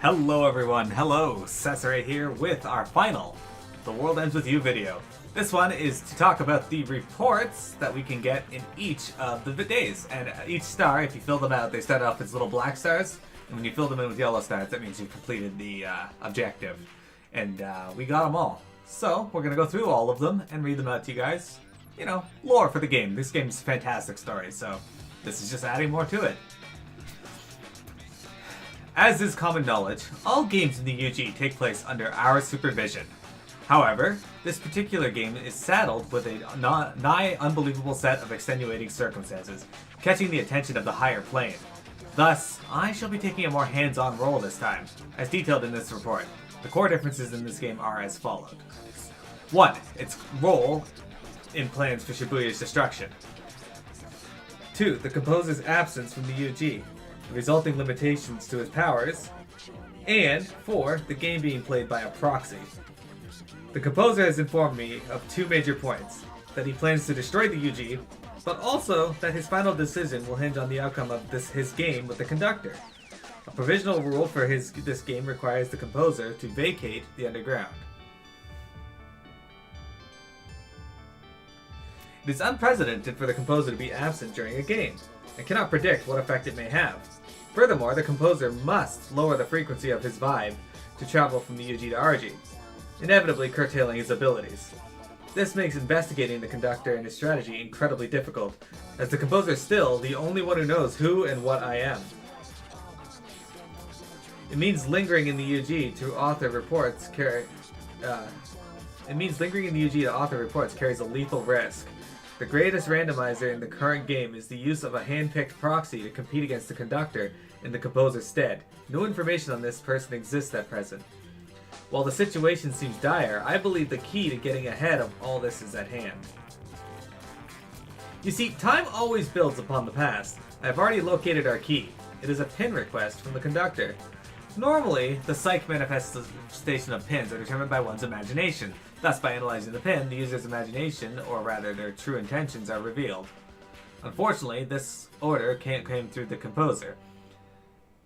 Hello everyone, hello, Cesare here with our final The World Ends With You video. This one is to talk about the reports that we can get in each of the days. And each star, if you fill them out, they start off as little black stars. And when you fill them in with yellow stars, that means you've completed the objective. And we got them all. So, we're going to go through all of them and read them out to you guys. You know, lore for the game. This game's a fantastic story, so this is just adding more to it. As is common knowledge, all games in the UG take place under our supervision. However, this particular game is saddled with a nigh unbelievable set of extenuating circumstances, catching the attention of the higher plane. Thus, I shall be taking a more hands-on role this time, as detailed in this report. The core differences in this game are as followed. 1. Its role in plans for Shibuya's destruction. 2. The composer's absence from the UG. The resulting limitations to his powers, and 4. The game being played by a proxy. The composer has informed me of 2 major points: that he plans to destroy the UG, but also that his final decision will hinge on the outcome of his game with the conductor. A provisional rule for this game requires the composer to vacate the underground. It is unprecedented for the composer to be absent during a game, and cannot predict what effect it may have. Furthermore, the composer must lower the frequency of his vibe to travel from the UG to RG, inevitably curtailing his abilities. This makes investigating the conductor and his strategy incredibly difficult, as the composer is still the only one who knows who and what I am. It means lingering in the UG to author reports carries a lethal risk. The greatest randomizer in the current game is the use of a hand-picked proxy to compete against the conductor in the composer's stead. No information on this person exists at present. While the situation seems dire, I believe the key to getting ahead of all this is at hand. You see, time always builds upon the past. I have already located our key. It is a pin request from the conductor. Normally, the psych manifestation of pins are determined by one's imagination. Thus, by analyzing the pin, the user's imagination, or rather their true intentions, are revealed. Unfortunately, this order came through the composer,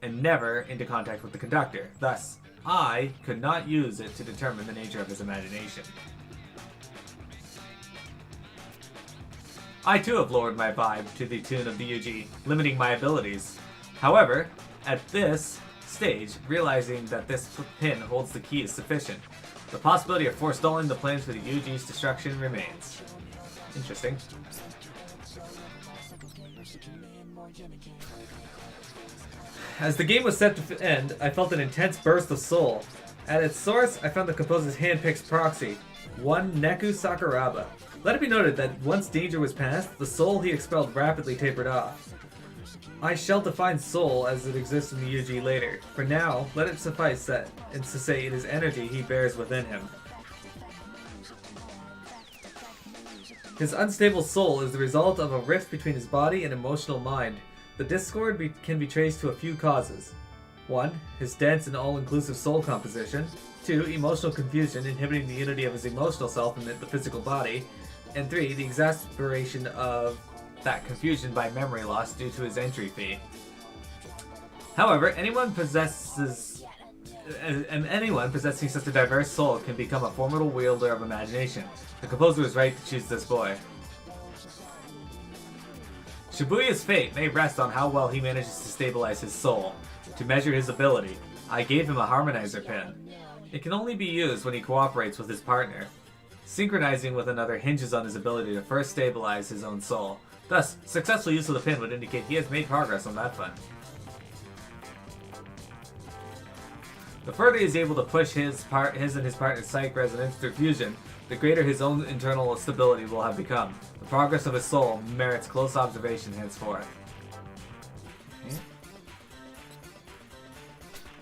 and never into contact with the conductor. Thus, I could not use it to determine the nature of his imagination. I too have lowered my vibe to the tune of the UG, limiting my abilities. However, at this stage, realizing that this pin holds the key is sufficient. The possibility of forestalling the plans for the UG's destruction remains. Interesting. As the game was set to end, I felt an intense burst of soul. At its source, I found the composer's hand-picked proxy, one Neku Sakuraba. Let it be noted that once danger was past, the soul he expelled rapidly tapered off. I shall define soul as it exists in the UG later. For now, let it suffice that, and to say it is energy he bears within him. His unstable soul is the result of a rift between his body and emotional mind. The discord can be traced to a few causes. 1. His dense and all-inclusive soul composition. 2. Emotional confusion inhibiting the unity of his emotional self and the physical body. And 3. The exasperation of that confusion by memory loss due to his entry fee. However, anyone possessing such a diverse soul can become a formidable wielder of imagination. The composer was right to choose this boy. Shibuya's fate may rest on how well he manages to stabilize his soul. To measure his ability, I gave him a harmonizer pin. It can only be used when he cooperates with his partner. Synchronizing with another hinges on his ability to first stabilize his own soul. Thus, successful use of the pin would indicate he has made progress on that front. The further he is able to push his and his partner's psych resonance through fusion, the greater his own internal stability will have become. The progress of his soul merits close observation henceforth. Okay.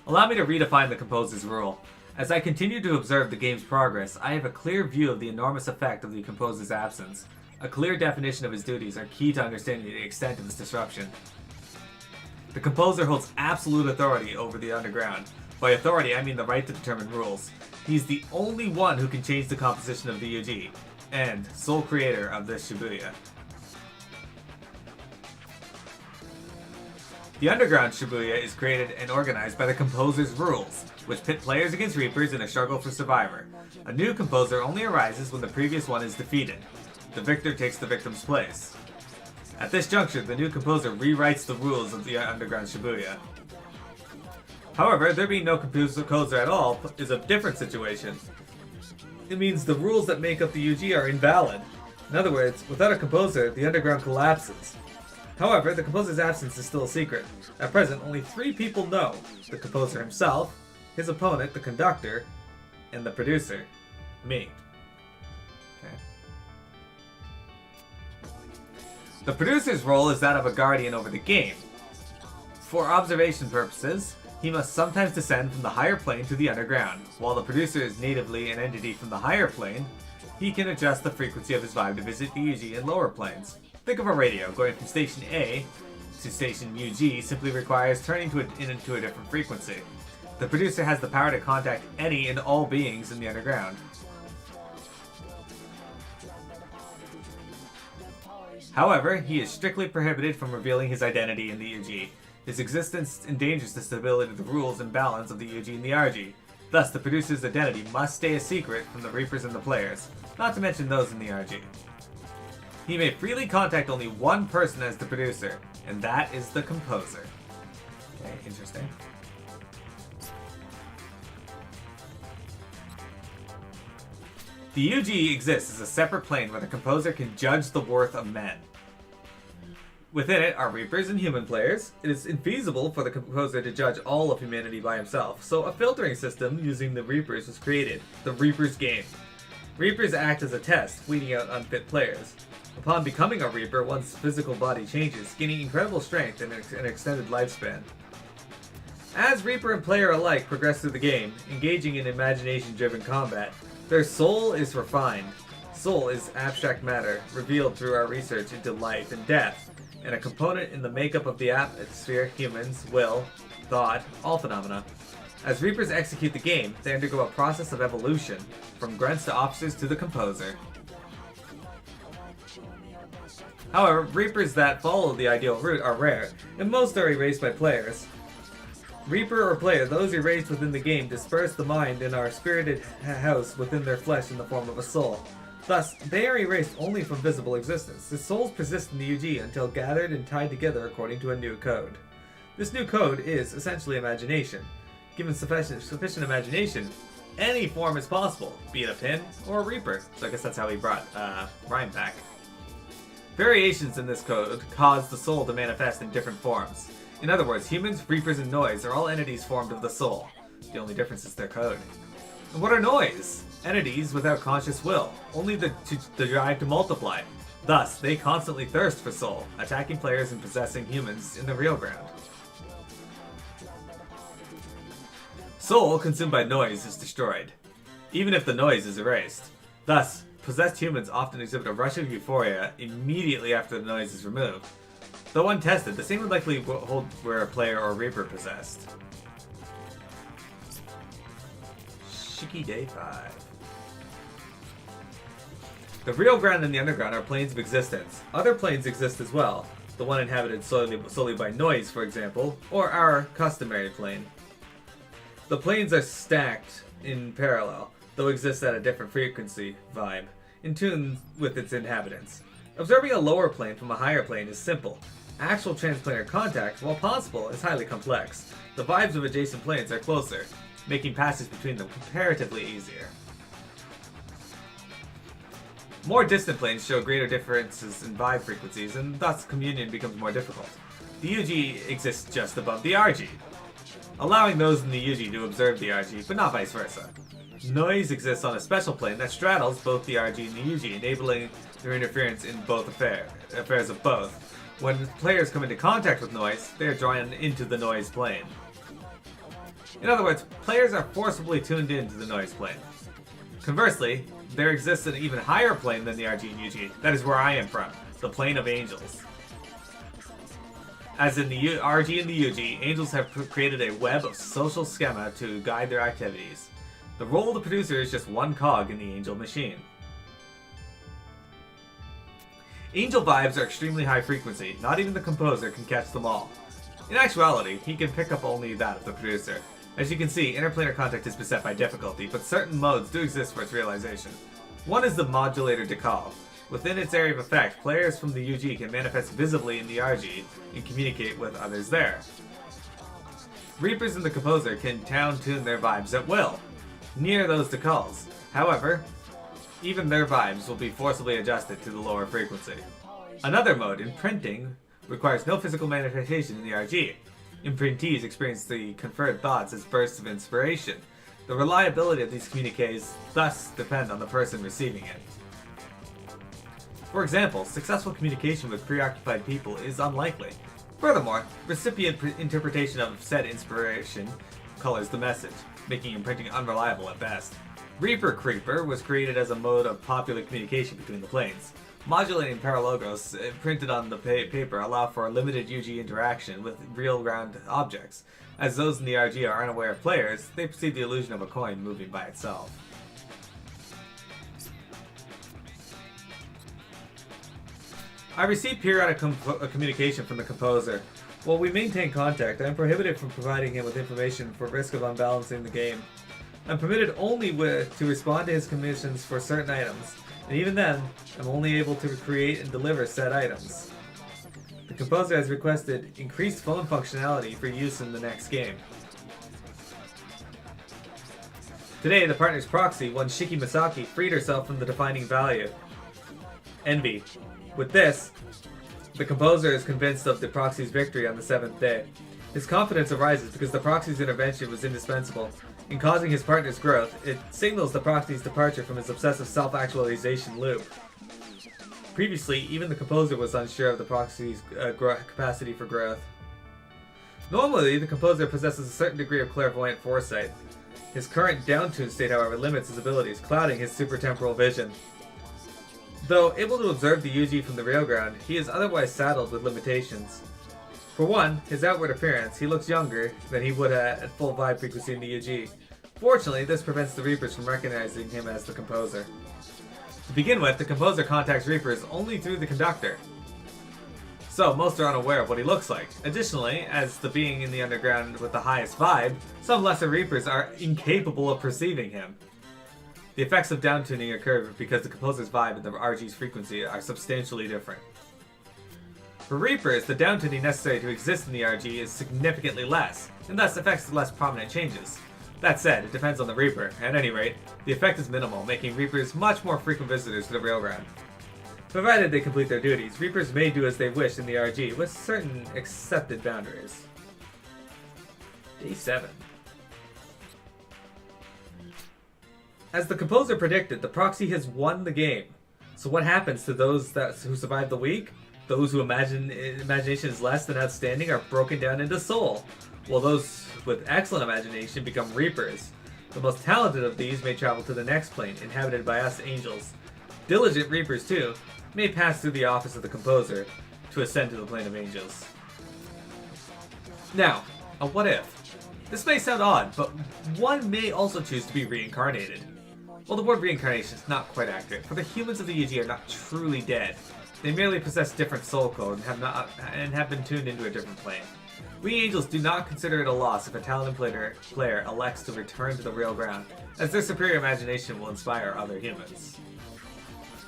Allow me to redefine the composer's rule. As I continue to observe the game's progress, I have a clear view of the enormous effect of the composer's absence. A clear definition of his duties are key to understanding the extent of his disruption. The composer holds absolute authority over the underground. By authority, I mean the right to determine rules. He's the only one who can change the composition of the UG, and sole creator of this Shibuya. The underground Shibuya is created and organized by the composer's rules, which pit players against Reapers in a struggle for survivor. A new composer only arises when the previous one is defeated. The victor takes the victim's place. At this juncture, the new composer rewrites the rules of the underground Shibuya. However, there being no composer at all is a different situation. It means the rules that make up the UG are invalid. In other words, without a composer, the underground collapses. However, the composer's absence is still a secret. At present, only 3 people know: the composer himself, his opponent, the conductor, and the producer, me. Okay. The producer's role is that of a guardian over the game. For observation purposes, he must sometimes descend from the higher plane to the underground. While the producer is natively an entity from the higher plane, he can adjust the frequency of his vibe to visit the UG in lower planes. Think of a radio. Going from station A to station UG simply requires turning into a different frequency. The producer has the power to contact any and all beings in the underground. However, he is strictly prohibited from revealing his identity in the UG. His existence endangers the stability of the rules and balance of the UG and the RG. Thus, the producer's identity must stay a secret from the Reapers and the players, not to mention those in the RG. He may freely contact only one person as the producer, and that is the composer. Okay, interesting. The UG exists as a separate plane where the composer can judge the worth of men. Within it are Reapers and human players. It is infeasible for the composer to judge all of humanity by himself, so a filtering system using the Reapers was created, the Reapers game. Reapers act as a test, weeding out unfit players. Upon becoming a Reaper, one's physical body changes, gaining incredible strength and an extended lifespan. As Reaper and player alike progress through the game, engaging in imagination-driven combat, their soul is refined. Soul is abstract matter, revealed through our research into life and death, and a component in the makeup of the atmosphere, humans, will, thought, all phenomena. As Reapers execute the game, they undergo a process of evolution, from grunts to officers to the composer. However, Reapers that follow the ideal route are rare, and most are erased by players. Reaper or player, those erased within the game disperse the mind in our spirited house within their flesh in the form of a soul. Thus, they are erased only from visible existence. The souls persist in the UG until gathered and tied together according to a new code. This new code is essentially imagination. Given sufficient imagination, any form is possible, be it a pin or a Reaper. So I guess that's how he brought Rhyme back. Variations in this code cause the soul to manifest in different forms. In other words, humans, Reapers, and Noise are all entities formed of the soul. The only difference is their code. And what are Noise? Entities without conscious will, only the drive to multiply. Thus, they constantly thirst for soul, attacking players and possessing humans in the real ground. Soul consumed by Noise is destroyed, even if the Noise is erased. Thus, possessed humans often exhibit a rush of euphoria immediately after the Noise is removed. Though untested, the same would likely hold where a player or Reaper possessed. Shiki Day 5. The real ground and the underground are planes of existence. Other planes exist as well, the one inhabited solely by Noise, for example, or our customary plane. The planes are stacked in parallel, though exist at a different frequency, vibe, in tune with its inhabitants. Observing a lower plane from a higher plane is simple. Actual transplanar contact, while possible, is highly complex. The vibes of adjacent planes are closer, making passage between them comparatively easier. More distant planes show greater differences in vibe frequencies, and thus communion becomes more difficult. The UG exists just above the RG, allowing those in the UG to observe the RG, but not vice versa. Noise exists on a special plane that straddles both the RG and the UG, enabling their interference in both affairs of both. When players come into contact with Noise, they are drawn into the Noise plane. In other words, players are forcibly tuned into the Noise plane. Conversely, there exists an even higher plane than the RG and UG. That is where I am from, the plane of angels. As in the RG and the UG, angels have created a web of social schema to guide their activities. The role of the producer is just one cog in the angel machine. Angel vibes are extremely high frequency, not even the composer can catch them all. In actuality, he can pick up only that of the producer. As you can see, interplanar contact is beset by difficulty, but certain modes do exist for its realization. One is the modulator decal. Within its area of effect, players from the UG can manifest visibly in the RG and communicate with others there. Reapers in the Composer can down-tune their vibes at will, near those decals. However, even their vibes will be forcibly adjusted to the lower frequency. Another mode, imprinting, requires no physical manifestation in the RG. Imprintees experience the conferred thoughts as bursts of inspiration. The reliability of these communiques thus depend on the person receiving it. For example, successful communication with preoccupied people is unlikely. Furthermore, recipient interpretation of said inspiration colors the message, making imprinting unreliable at best. Reaper Creeper was created as a mode of popular communication between the planes. Modulating paralogos printed on the paper allow for limited UG interaction with real-ground objects. As those in the RG are unaware of players, they perceive the illusion of a coin moving by itself. I receive periodic communication from the Composer. While we maintain contact, I am prohibited from providing him with information for risk of unbalancing the game. I'm permitted only to respond to his commissions for certain items, and even then, I'm only able to create and deliver said items. The Composer has requested increased phone functionality for use in the next game. Today, the partner's proxy, one Shiki Masaki, freed herself from the defining value, envy. With this, the Composer is convinced of the proxy's victory on the 7th day. His confidence arises because the proxy's intervention was indispensable. In causing his partner's growth, it signals the proxy's departure from his obsessive self-actualization loop. Previously, even the Composer was unsure of the proxy's capacity for growth. Normally, the Composer possesses a certain degree of clairvoyant foresight. His current down-tuned state, however, limits his abilities, clouding his supertemporal vision. Though able to observe the UG from the real ground, he is otherwise saddled with limitations. For one, his outward appearance, he looks younger than he would at full vibe frequency in the UG. Fortunately, this prevents the Reapers from recognizing him as the Composer. To begin with, the Composer contacts Reapers only through the conductor, so most are unaware of what he looks like. Additionally, as the being in the underground with the highest vibe, some lesser Reapers are incapable of perceiving him. The effects of downtuning occur because the Composer's vibe and the RG's frequency are substantially different. For Reapers, the downtuning necessary to exist in the RG is significantly less, and thus affects less prominent changes. That said, it depends on the Reaper. At any rate, the effect is minimal, making Reapers much more frequent visitors to the real ground. Provided they complete their duties, Reapers may do as they wish in the RG, with certain accepted boundaries. Day 7. As the Composer predicted, the proxy has won the game. So what happens to those who survive the week? Those who imagination is less than outstanding are broken down into soul, while those with excellent imagination become Reapers. The most talented of these may travel to the next plane, inhabited by us angels. Diligent Reapers, too, may pass through the office of the Composer to ascend to the plane of angels. Now, a what if? This may sound odd, but one may also choose to be reincarnated. Well, the word reincarnation is not quite accurate, for the humans of the UG are not truly dead. They merely possess different soul code and have been tuned into a different plane. We angels do not consider it a loss if a talented player elects to return to the real ground, as their superior imagination will inspire other humans.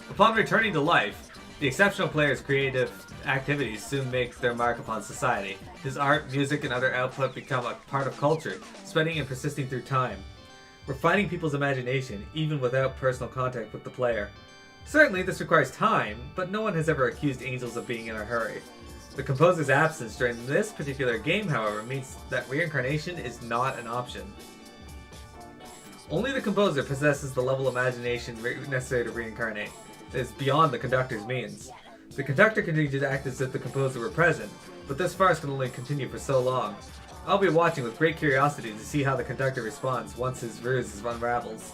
Upon returning to life, the exceptional player's creative activities soon make their mark upon society. His art, music, and other output become a part of culture, spreading and persisting through time, refining people's imagination even without personal contact with the player. Certainly this requires time, but no one has ever accused angels of being in a hurry. The Composer's absence during this particular game, however, means that reincarnation is not an option. Only the Composer possesses the level of imagination necessary to reincarnate. It is beyond the conductor's means. The conductor continues to act as if the Composer were present, but this farce can only continue for so long. I'll be watching with great curiosity to see how the conductor responds once his ruse unravels.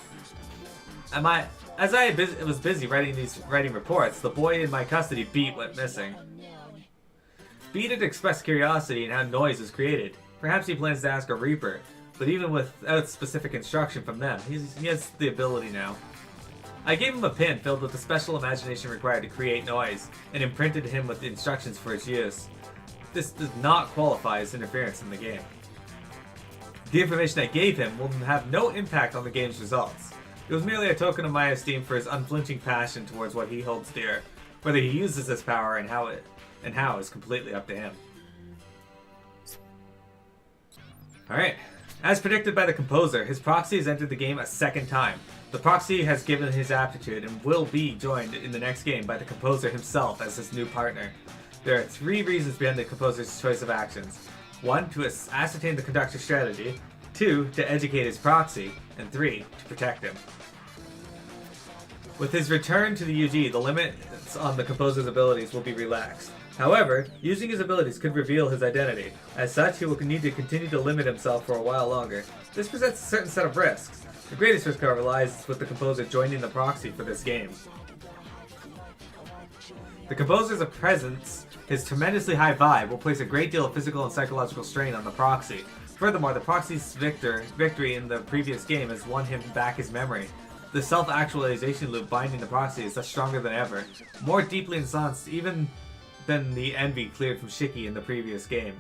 As I was busy writing reports, the boy in my custody, Beat, went missing. Beat had expressed curiosity in how noise is created. Perhaps he plans to ask a Reaper, but even without specific instruction from them, he has the ability now. I gave him a pin filled with the special imagination required to create noise, and imprinted him with instructions for its use. this does not qualify as interference in the game. The information I gave him will have no impact on the game's results. It was merely a token of my esteem for his unflinching passion towards what he holds dear. Whether he uses this power and how is completely up to him. Alright. As predicted by the composer, his proxy has entered the game a second time. The proxy has given his aptitude and will be joined in the next game by the composer himself as his new partner. There are 3 reasons behind the composer's choice of actions. 1. To ascertain the conductor's strategy. 2. To educate his proxy. And 3. To protect him. With his return to the UG, the limits on the composer's abilities will be relaxed. However, using his abilities could reveal his identity. As such, he will need to continue to limit himself for a while longer. This presents a certain set of risks. The greatest risk, however, lies with the composer joining the proxy for this game. The composer's presence, his tremendously high vibe, will place a great deal of physical and psychological strain on the proxy. Furthermore, the proxy's victory in the previous game has won him back his memory. The self-actualization loop binding the proxy is thus stronger than ever, more deeply ensconced even than the envy cleared from Shiki in the previous game.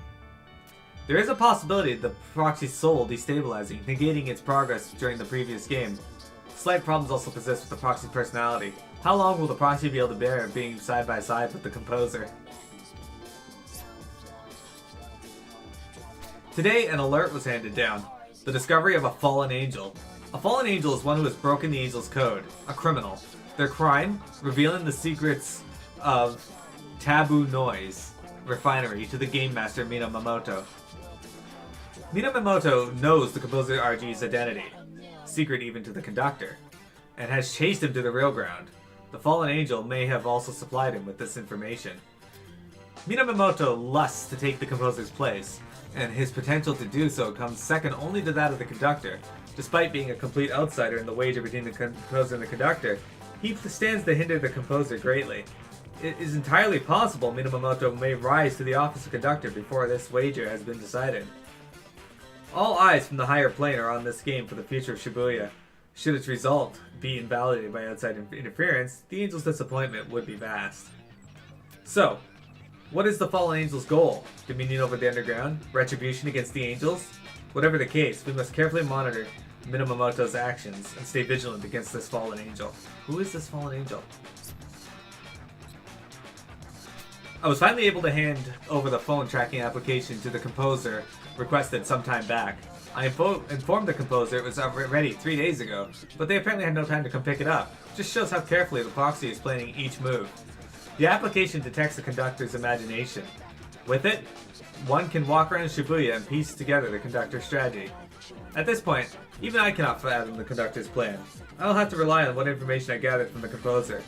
There is a possibility the proxy's soul destabilizing, negating its progress during the previous game. Slight problems also persist with the proxy's personality. How long will the proxy be able to bear being side by side with the composer? Today, an alert was handed down. The discovery of a fallen angel. A fallen angel is one who has broken the angel's code. A criminal. Their crime? Revealing the secrets of Taboo Noise Refinery to the game master Minamoto. Minamoto knows the composer RG's identity, secret even to the conductor, and has chased him to the real ground. The fallen angel may have also supplied him with this information. Minamoto lusts to take the composer's place, and his potential to do so comes second only to that of the conductor. Despite being a complete outsider in the wager between the composer and the conductor, he stands to hinder the composer greatly. It is entirely possible Minamoto may rise to the office of conductor before this wager has been decided. All eyes from the higher plane are on this game for the future of Shibuya. Should its result be invalidated by outside interference, the Angel's disappointment would be vast. So, what is the Fallen Angel's goal? Dominion over the underground? Retribution against the Angels? Whatever the case, we must carefully monitor Minamoto's actions and stay vigilant against this Fallen Angel. Who is this Fallen Angel? I was finally able to hand over the phone tracking application to the composer requested some time back. I informed the composer it was ready 3 days ago, but they apparently had no time to come pick it up. Just shows how carefully the proxy is planning each move. The application detects the conductor's imagination. With it, one can walk around Shibuya and piece together the conductor's strategy. At this point, even I cannot fathom the conductor's plan. I will have to rely on what information I gathered from the composer.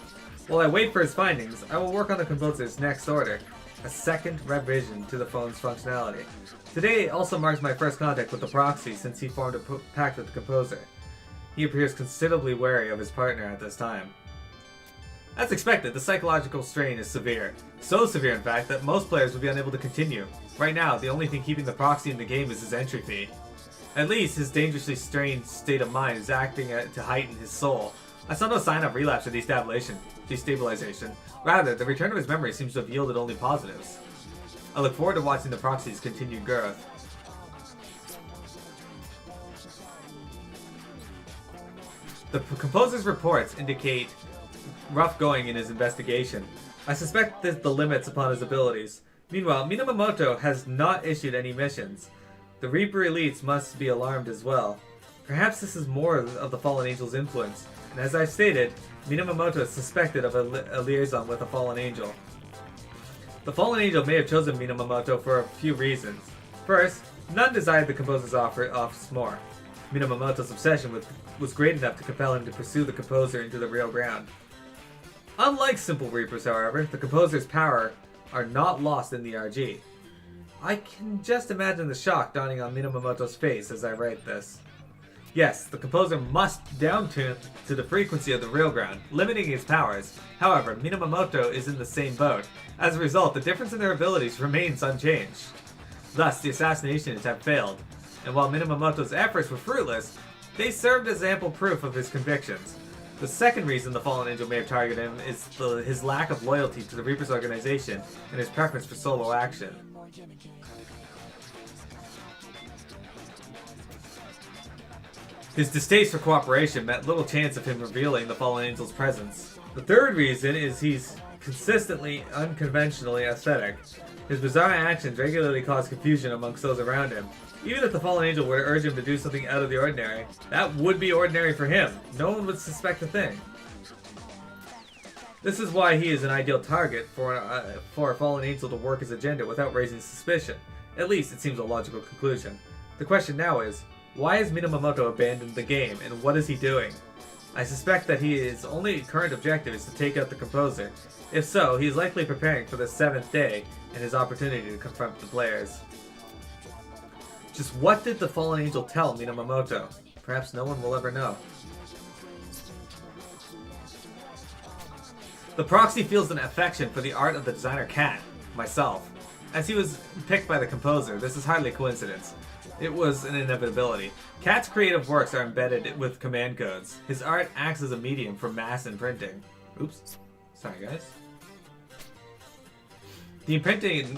While I wait for his findings, I will work on the composer's next order, a second revision to the phone's functionality. Today also marks my first contact with the proxy since he formed a pact with the composer. He appears considerably wary of his partner at this time. As expected, the psychological strain is severe. So severe, in fact, that most players will be unable to continue. Right now, the only thing keeping the proxy in the game is his entry fee. At least, his dangerously strained state of mind is acting to heighten his soul. I saw no sign of relapse or destabilization. Rather, the return of his memory seems to have yielded only positives. I look forward to watching the proxy's continued growth. The composer's reports indicate rough going in his investigation. I suspect the limits upon his abilities. Meanwhile, Minamoto has not issued any missions. The Reaper elites must be alarmed as well. Perhaps this is more of the Fallen Angel's influence, and as I've stated, Minamoto is suspected of a liaison with a Fallen Angel. The Fallen Angel may have chosen Minamoto for a few reasons. First, none desired the composer's office more. Minamoto's obsession was great enough to compel him to pursue the composer into the real ground. Unlike simple Reapers, however, the composer's power are not lost in the RG. I can just imagine the shock dawning on Minamoto's face as I write this. Yes, the composer must downtune to the frequency of the real ground, limiting his powers. However, Minamoto is in the same boat. As a result, the difference in their abilities remains unchanged. Thus, the assassinations have failed, and while Minamoto's efforts were fruitless, they served as ample proof of his convictions. The second reason the Fallen Angel may have targeted him is his lack of loyalty to the Reaper's organization and his preference for solo action. His distaste for cooperation meant little chance of him revealing the fallen angel's presence. The third reason is he's consistently unconventionally aesthetic. His bizarre actions regularly cause confusion amongst those around him. Even if the fallen angel were to urge him to do something out of the ordinary, that would be ordinary for him. No one would suspect a thing. This is why he is an ideal target for a fallen angel to work his agenda without raising suspicion. At least it seems a logical conclusion. The question now is, why has Minamoto abandoned the game, and what is he doing? I suspect that his only current objective is to take out the composer. If so, he is likely preparing for the 7th day and his opportunity to confront the players. Just what did the fallen angel tell Minamoto? Perhaps no one will ever know. The proxy feels an affection for the art of the designer Cat, myself. As he was picked by the composer, this is hardly coincidence. It was an inevitability. Cat's creative works are embedded with command codes. His art acts as a medium for mass imprinting. Oops. Sorry, guys. The imprinting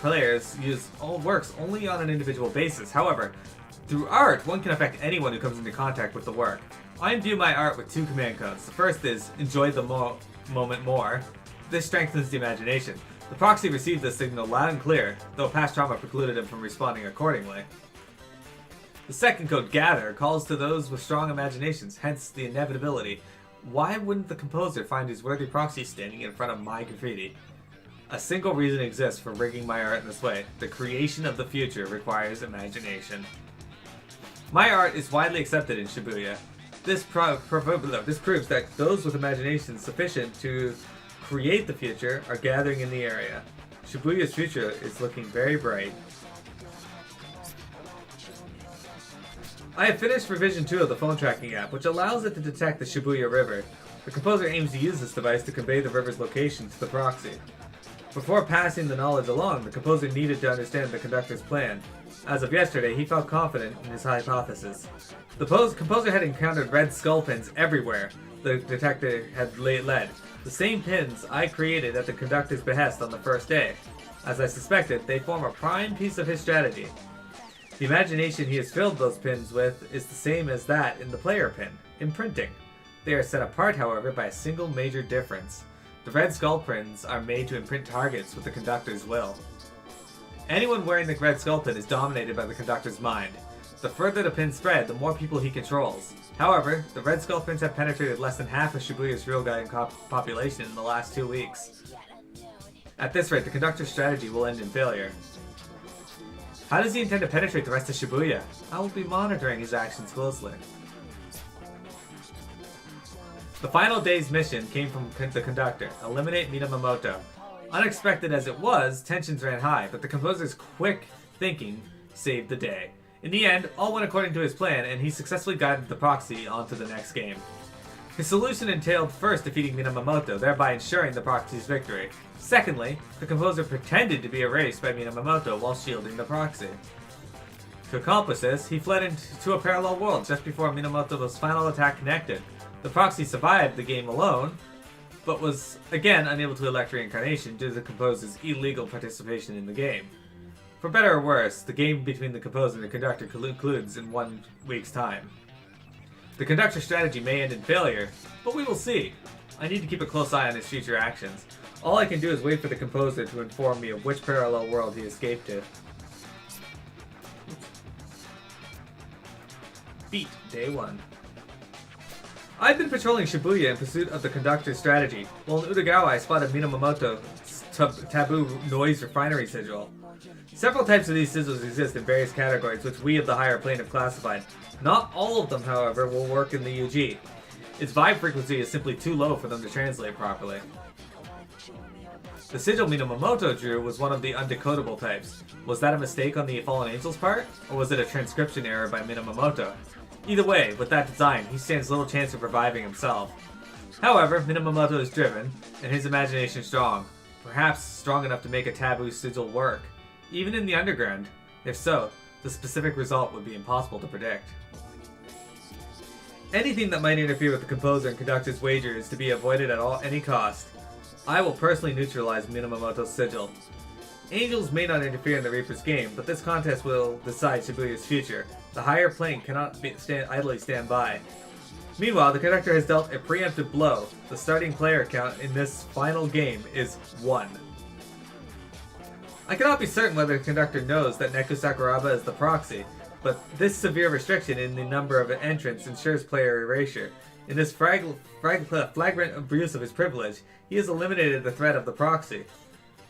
players use works only on an individual basis. However, through art, one can affect anyone who comes into contact with the work. I imbue my art with 2 command codes. The first is, enjoy the moment more. This strengthens the imagination. The proxy received this signal loud and clear, though past trauma precluded him from responding accordingly. The second code, gather, calls to those with strong imaginations, hence the inevitability. Why wouldn't the composer find his worthy proxy standing in front of my graffiti? A single reason exists for rigging my art in this way. The creation of the future requires imagination. My art is widely accepted in Shibuya. This proves that those with imagination sufficient to create the future are gathering in the area. Shibuya's future is looking very bright. I have finished revision 2 of the phone tracking app, which allows it to detect the Shibuya River. The composer aims to use this device to convey the river's location to the proxy. Before passing the knowledge along, the composer needed to understand the conductor's plan. As of yesterday, he felt confident in his hypothesis. The composer had encountered red skull pins everywhere the detector had led. The same pins I created at the conductor's behest on the first day. As I suspected, they form a prime piece of his strategy. The imagination he has filled those pins with is the same as that in the player pin, imprinting. They are set apart, however, by a single major difference. The red skull pins are made to imprint targets with the conductor's will. Anyone wearing the red skull pin is dominated by the conductor's mind. The further the pins spread, the more people he controls. However, the red skull pins have penetrated less than half of Shibuya's real guiding population in the last 2 weeks. At this rate, the conductor's strategy will end in failure. How does he intend to penetrate the rest of Shibuya? I will be monitoring his actions closely. The final day's mission came from the conductor, eliminate Minamoto. Unexpected as it was, tensions ran high, but the composer's quick thinking saved the day. In the end, all went according to his plan, and he successfully guided the proxy onto the next game. His solution entailed first defeating Minamoto, thereby ensuring the proxy's victory. Secondly, the composer pretended to be erased by Minamoto while shielding the proxy. To accomplish this, he fled into a parallel world just before Minamoto's final attack connected. The proxy survived the game alone, but was again unable to elect reincarnation due to the composer's illegal participation in the game. For better or worse, the game between the composer and the conductor concludes in 1 week's time. The conductor's strategy may end in failure, but we will see. I need to keep a close eye on his future actions. All I can do is wait for the composer to inform me of which parallel world he escaped to. Beat Day 1. I've been patrolling Shibuya in pursuit of the conductor's strategy. While in Utagawa, I spotted Minamoto's taboo noise refinery sigil. Several types of these sigils exist in various categories, which we of the higher plane have classified. Not all of them, however, will work in the UG. Its vibe frequency is simply too low for them to translate properly. The sigil Minamoto drew was one of the undecodable types. Was that a mistake on the Fallen Angel's part, or was it a transcription error by Minamoto? Either way, with that design, he stands little chance of reviving himself. However, Minamoto is driven, and his imagination strong. Perhaps strong enough to make a taboo sigil work, even in the underground. If so, the specific result would be impossible to predict. Anything that might interfere with the composer and conductor's wager is to be avoided at any cost. I will personally neutralize Minamoto's sigil. Angels may not interfere in the Reaper's game, but this contest will decide Shibuya's future. The higher plane cannot idly stand by. Meanwhile, the conductor has dealt a preemptive blow. The starting player count in this final game is 1. I cannot be certain whether the conductor knows that Neku Sakuraba is the proxy, but this severe restriction in the number of entrants ensures player erasure. In this flagrant abuse of his privilege, he has eliminated the threat of the proxy.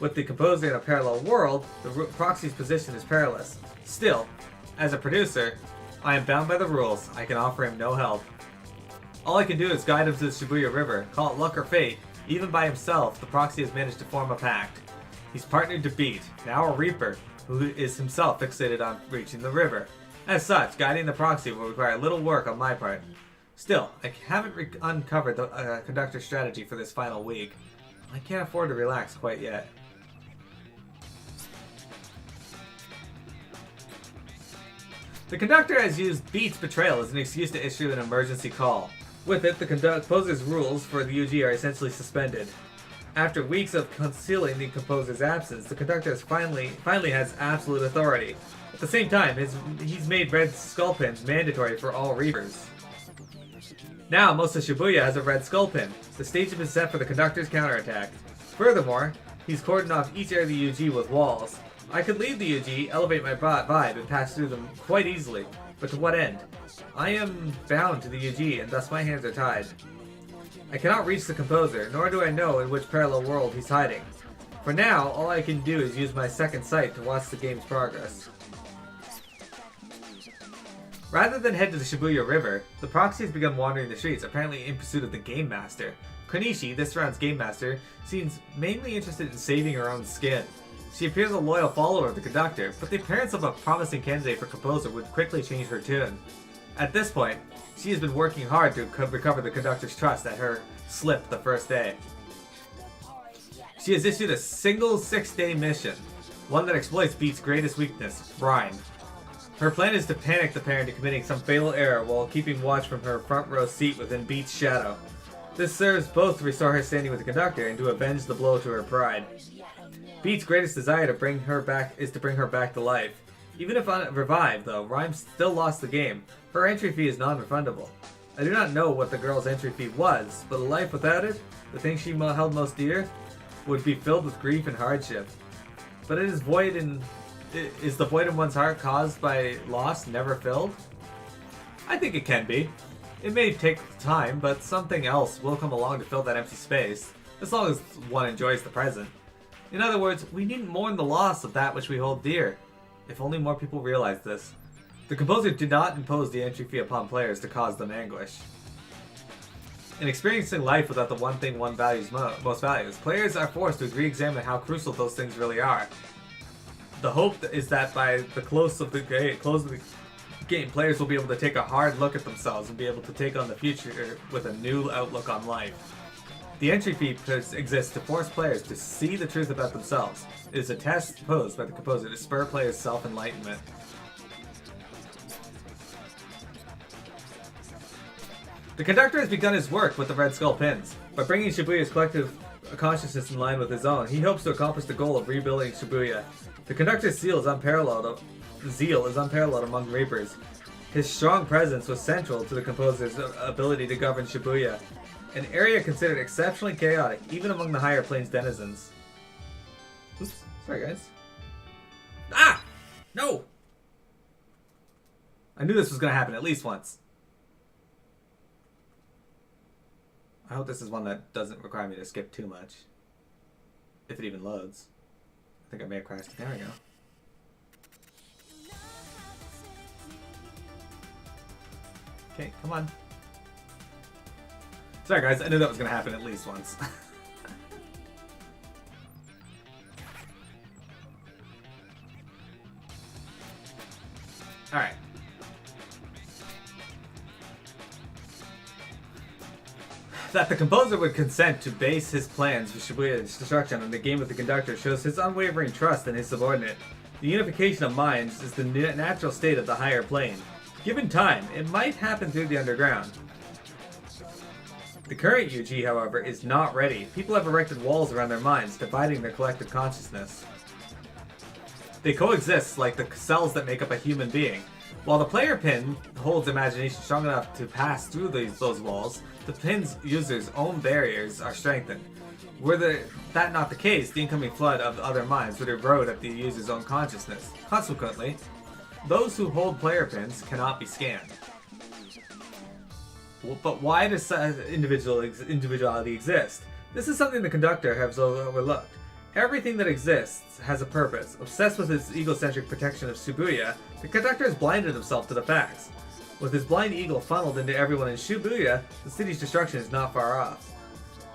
With the composer in a parallel world, the proxy's position is perilous. Still, as a producer, I am bound by the rules. I can offer him no help. All I can do is guide him to the Shibuya River. Call it luck or fate. Even by himself, the proxy has managed to form a pact. He's partnered to beat, now a Reaper, who is himself fixated on reaching the river. As such, guiding the proxy will require little work on my part. Still, I haven't uncovered the conductor's strategy for this final week. I can't afford to relax quite yet. The conductor has used Beat's betrayal as an excuse to issue an emergency call. With it, the composer's rules for the UG are essentially suspended. After weeks of concealing the composer's absence, the conductor finally has absolute authority. At the same time, he's made red skull pins mandatory for all Reapers. Now, most of Shibuya has a red skull pin. The stage has been set for the conductor's counterattack. Furthermore, he's cordoned off each area of the UG with walls. I could leave the UG, elevate my vibe, and pass through them quite easily. But to what end? I am bound to the UG, and thus my hands are tied. I cannot reach the composer, nor do I know in which parallel world he's hiding. For now, all I can do is use my second sight to watch the game's progress. Rather than head to the Shibuya River, the proxy has begun wandering the streets, apparently in pursuit of the Game Master. Konishi, this round's Game Master, seems mainly interested in saving her own skin. She appears a loyal follower of the conductor, but the appearance of a promising candidate for composer would quickly change her tune. At this point, she has been working hard to recover the conductor's trust at her slip the first day. She has issued a single 6-day mission, one that exploits Beat's greatest weakness, rhyme. Her plan is to panic the pair into committing some fatal error while keeping watch from her front row seat within Beat's shadow. This serves both to restore her standing with the conductor and to avenge the blow to her pride. Beat's greatest desire to bring her back to life. Even if revived, though, Rhyme still lost the game. Her entry fee is non-refundable. I do not know what the girl's entry fee was, but a life without it, the thing she held most dear, would be filled with grief and hardship. But is the void in one's heart caused by loss never filled? I think it can be. It may take time, but something else will come along to fill that empty space, as long as one enjoys the present. In other words, we needn't mourn the loss of that which we hold dear. If only more people realize this. The composer did not impose the entry fee upon players to cause them anguish. In experiencing life without the one thing one most values, players are forced to re-examine how crucial those things really are. The hope is that by the close of the game, players will be able to take a hard look at themselves and be able to take on the future with a new outlook on life. The entry fee exists to force players to see the truth about themselves. It is a test posed by the composer to spur players' self-enlightenment. The conductor has begun his work with the Red Skull pins. By bringing Shibuya's collective consciousness in line with his own, he hopes to accomplish the goal of rebuilding Shibuya. The conductor's zeal is unparalleled among Reapers. His strong presence was central to the composer's ability to govern Shibuya, an area considered exceptionally chaotic even among the higher planes denizens. Oops, sorry guys. Ah! No! I knew this was going to happen at least once. I hope this is one that doesn't require me to skip too much. If it even loads. I think I may have crashed. There we go. Okay, come on. Sorry guys, I knew that was going to happen at least once. Alright. That the composer would consent to base his plans for Shibuya's destruction on the game with the conductor shows his unwavering trust in his subordinate. The unification of minds is the natural state of the higher plane. Given time, it might happen through the underground. The current UG, however, is not ready. People have erected walls around their minds, dividing their collective consciousness. They coexist like the cells that make up a human being. While the player pin holds imagination strong enough to pass through those walls, the pin's user's own barriers are strengthened. Were that not the case, the incoming flood of other minds would erode at the user's own consciousness. Consequently, those who hold player pins cannot be scanned. But why does individuality exist? This is something the conductor has overlooked. Everything that exists has a purpose. Obsessed with his egocentric protection of Shibuya, the conductor has blinded himself to the facts. With his blind eagle funneled into everyone in Shibuya, the city's destruction is not far off.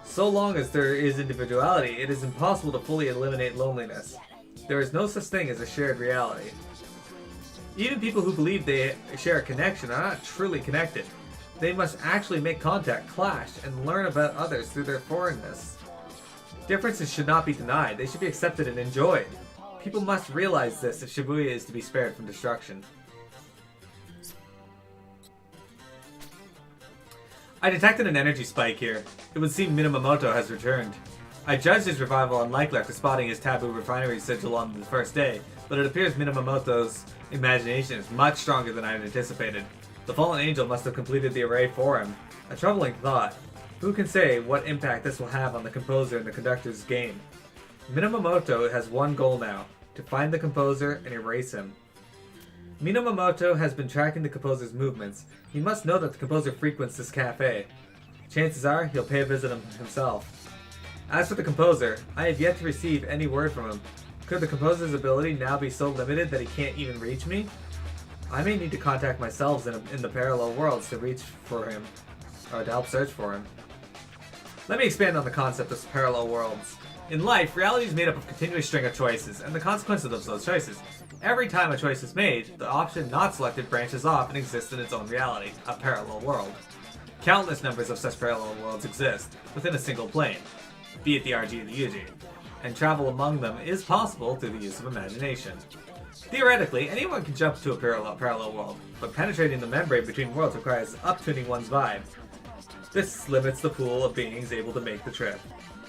So long as there is individuality, it is impossible to fully eliminate loneliness. There is no such thing as a shared reality. Even people who believe they share a connection are not truly connected. They must actually make contact, clash, and learn about others through their foreignness. Differences should not be denied, they should be accepted and enjoyed. People must realize this if Shibuya is to be spared from destruction. I detected an energy spike here. It would seem Minamoto has returned. I judged his revival unlikely after spotting his taboo refinery sigil on the first day, but it appears Minamoto's imagination is much stronger than I had anticipated. The fallen angel must have completed the array for him. A troubling thought. Who can say what impact this will have on the composer and the conductor's game? Minamoto has one goal now, to find the composer and erase him. Minamoto has been tracking the composer's movements. He must know that the composer frequents this cafe. Chances are, he'll pay a visit himself. As for the composer, I have yet to receive any word from him. Could the composer's ability now be so limited that he can't even reach me? I may need to contact myself in the parallel worlds to reach for him, or to help search for him. Let me expand on the concept of parallel worlds. In life, reality is made up of a continuous string of choices, and the consequences of those choices. Every time a choice is made, the option not selected branches off and exists in its own reality, a parallel world. Countless numbers of such parallel worlds exist, within a single plane, be it the RG or the UG, and travel among them is possible through the use of imagination. Theoretically, anyone can jump to a parallel world, but penetrating the membrane between worlds requires uptuning one's vibe. This limits the pool of beings able to make the trip.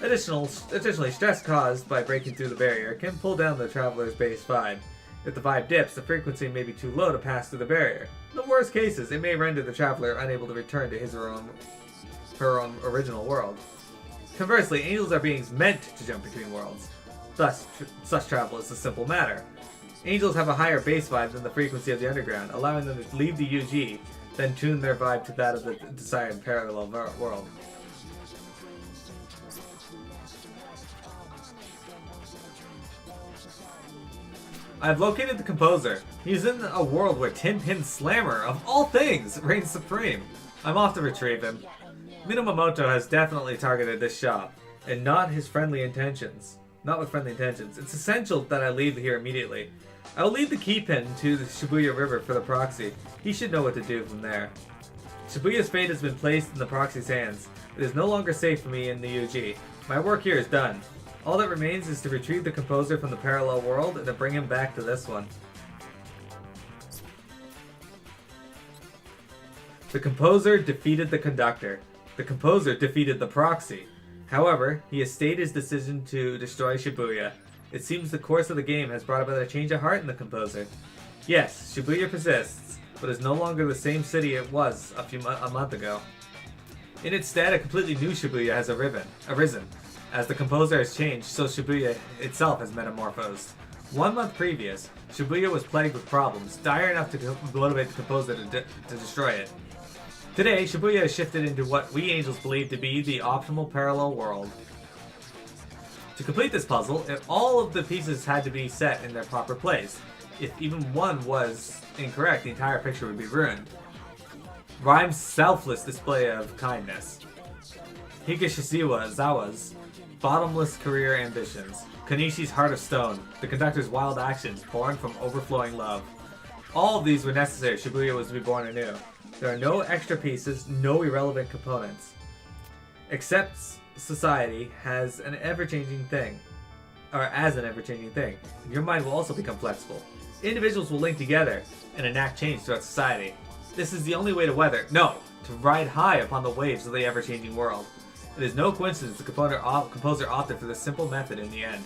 Additionally, stress caused by breaking through the barrier can pull down the traveler's base vibe. If the vibe dips, the frequency may be too low to pass through the barrier. In the worst cases, it may render the traveler unable to return to his or her own original world. Conversely, angels are beings meant to jump between worlds. Thus, such travel is a simple matter. Angels have a higher base vibe than the frequency of the underground, allowing them to leave the UG, then tune their vibe to that of the desired parallel world. I've located the composer. He's in a world where Tin Pin Slammer, of all things, reigns supreme. I'm off to retrieve him. Minamoto has definitely targeted this shop, and not with friendly intentions. It's essential that I leave here immediately. I will leave the key pin to the Shibuya River for the proxy. He should know what to do from there. Shibuya's fate has been placed in the proxy's hands. It is no longer safe for me in the UG. My work here is done. All that remains is to retrieve the composer from the parallel world and to bring him back to this one. The composer defeated the conductor. The composer defeated the proxy. However, he has stayed his decision to destroy Shibuya. It seems the course of the game has brought about a change of heart in the composer. Yes, Shibuya persists, but is no longer the same city it was a month ago. In its stead, a completely new Shibuya has arisen. As the composer has changed, so Shibuya itself has metamorphosed. 1 month previous, Shibuya was plagued with problems, dire enough to motivate the composer to destroy it. Today, Shibuya has shifted into what we angels believe to be the optimal parallel world. To complete this puzzle, if all of the pieces had to be set in their proper place. If even one was incorrect, the entire picture would be ruined. Rhyme's selfless display of kindness. Higashizawa's bottomless career ambitions. Konishi's heart of stone. The conductor's wild actions born from overflowing love. All of these were necessary if Shibuya was to be born anew. There are no extra pieces, no irrelevant components. Except society has an ever-changing thing. Your mind will also become flexible. Individuals will link together and enact change throughout society. This is the only way to to ride high upon the waves of the ever-changing world. It is no coincidence the composer opted for this simple method in the end.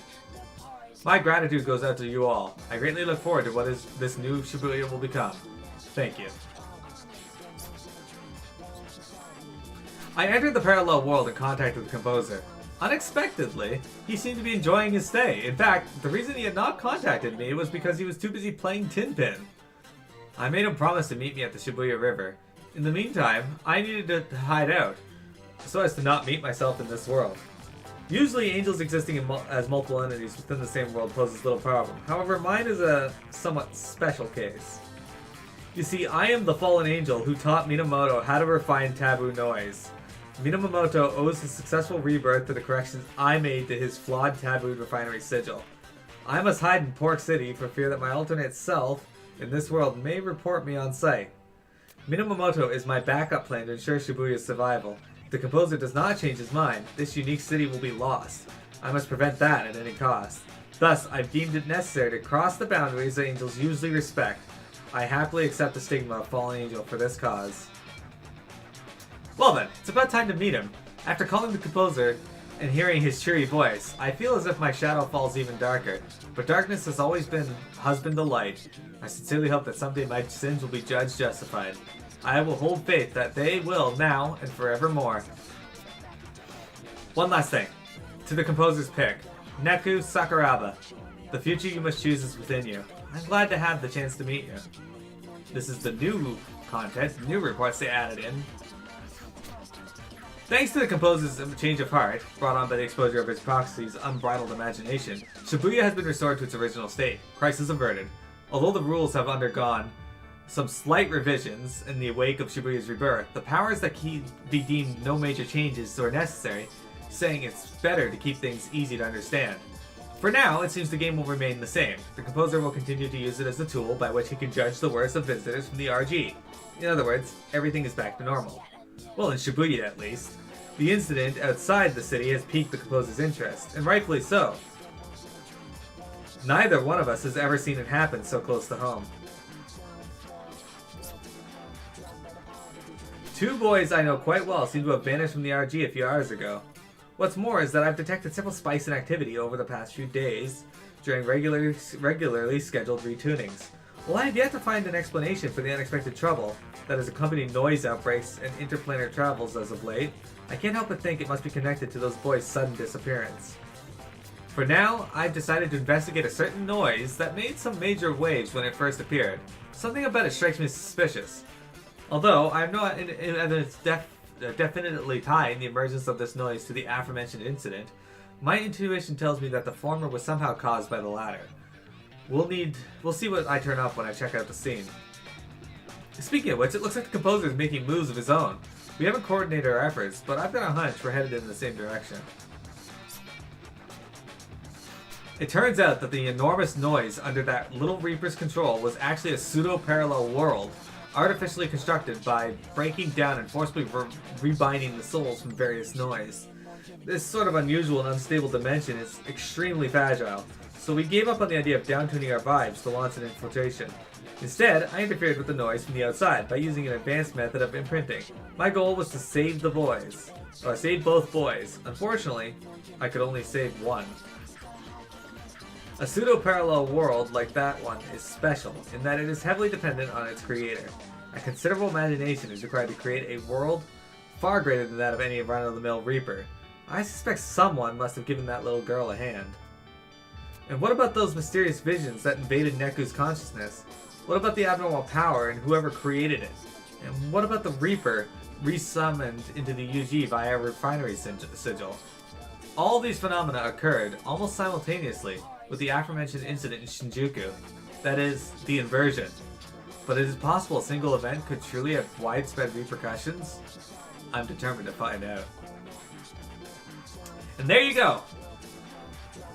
My gratitude goes out to you all. I greatly look forward to what this new Shibuya will become. Thank you. I entered the parallel world in contact with the composer. Unexpectedly, he seemed to be enjoying his stay. In fact, the reason he had not contacted me was because he was too busy playing Tin Pin. I made him promise to meet me at the Shibuya River. In the meantime, I needed to hide out, so as to not meet myself in this world. Usually, angels existing as multiple entities within the same world poses little problem. However, mine is a somewhat special case. You see, I am the fallen angel who taught Minamoto how to refine taboo noise. Minamoto owes his successful rebirth to the corrections I made to his flawed tabooed refinery sigil. I must hide in Pork City for fear that my alternate self in this world may report me on sight. Minamoto is my backup plan to ensure Shibuya's survival. If the composer does not change his mind, this unique city will be lost. I must prevent that at any cost. Thus, I've deemed it necessary to cross the boundaries that angels usually respect. I happily accept the stigma of fallen angel for this cause. Well then, it's about time to meet him. After calling the composer and hearing his cheery voice, I feel as if my shadow falls even darker. But darkness has always been husband to light. I sincerely hope that someday my sins will be judged justified. I will hold faith that they will now and forevermore. One last thing. To the composer's pick, Neku Sakuraba. The future you must choose is within you. I'm glad to have the chance to meet you. This is the new content, new reports they added in. Thanks to the composer's change of heart, brought on by the exposure of his proxy's unbridled imagination, Shibuya has been restored to its original state, crisis averted. Although the rules have undergone some slight revisions in the wake of Shibuya's rebirth, the powers that be deemed no major changes are necessary, saying it's better to keep things easy to understand. For now, it seems the game will remain the same. The composer will continue to use it as a tool by which he can judge the worst of visitors from the RG. In other words, everything is back to normal. Well, in Shibuya at least. The incident outside the city has piqued the composer's interest, and rightfully so. Neither one of us has ever seen it happen so close to home. Two boys I know quite well seem to have vanished from the RG a few hours ago. What's more is that I've detected several spikes in activity over the past few days during regularly scheduled retunings. While I have yet to find an explanation for the unexpected trouble that has accompanied noise outbreaks and interplanar travels as of late, I can't help but think it must be connected to those boys' sudden disappearance. For now, I've decided to investigate a certain noise that made some major waves when it first appeared. Something about it strikes me as suspicious. Although I have no evidence definitely tying the emergence of this noise to the aforementioned incident, my intuition tells me that the former was somehow caused by the latter. We'll see what I turn up when I check out the scene. Speaking of which, it looks like the composer is making moves of his own. We haven't coordinated our efforts, but I've got a hunch we're headed in the same direction. It turns out that the enormous noise under that little Reaper's control was actually a pseudo-parallel world, artificially constructed by breaking down and forcibly rebinding the souls from various noise. This sort of unusual and unstable dimension is extremely fragile, so we gave up on the idea of downtuning our vibes to launch an infiltration. Instead, I interfered with the noise from the outside by using an advanced method of imprinting. My goal was to save the boys. Or save both boys. Unfortunately, I could only save one. A pseudo-parallel world like that one is special in that it is heavily dependent on its creator. A considerable imagination is required to create a world far greater than that of any run-of-the-mill Reaper. I suspect someone must have given that little girl a hand. And what about those mysterious visions that invaded Neku's consciousness? What about the abnormal power and whoever created it? And what about the Reaper resummoned into the UG via a refinery sigil? All these phenomena occurred almost simultaneously with the aforementioned incident in Shinjuku. That is, the inversion. But is it possible a single event could truly have widespread repercussions? I'm determined to find out. And there you go!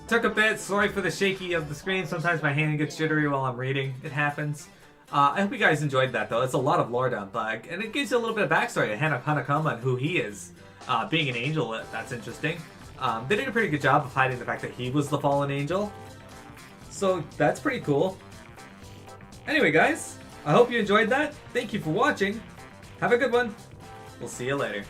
Took a bit, sorry for the shaky of the screen, sometimes my hand gets jittery while I'm reading, it happens. I hope you guys enjoyed that though, it's a lot of lore down Thug, and it gives you a little bit of backstory to Hanekoma and who he is. Being an angel, that's interesting. They did a pretty good job of hiding the fact that he was the fallen angel. So that's pretty cool. Anyway guys, I hope you enjoyed that, thank you for watching, have a good one, we'll see you later.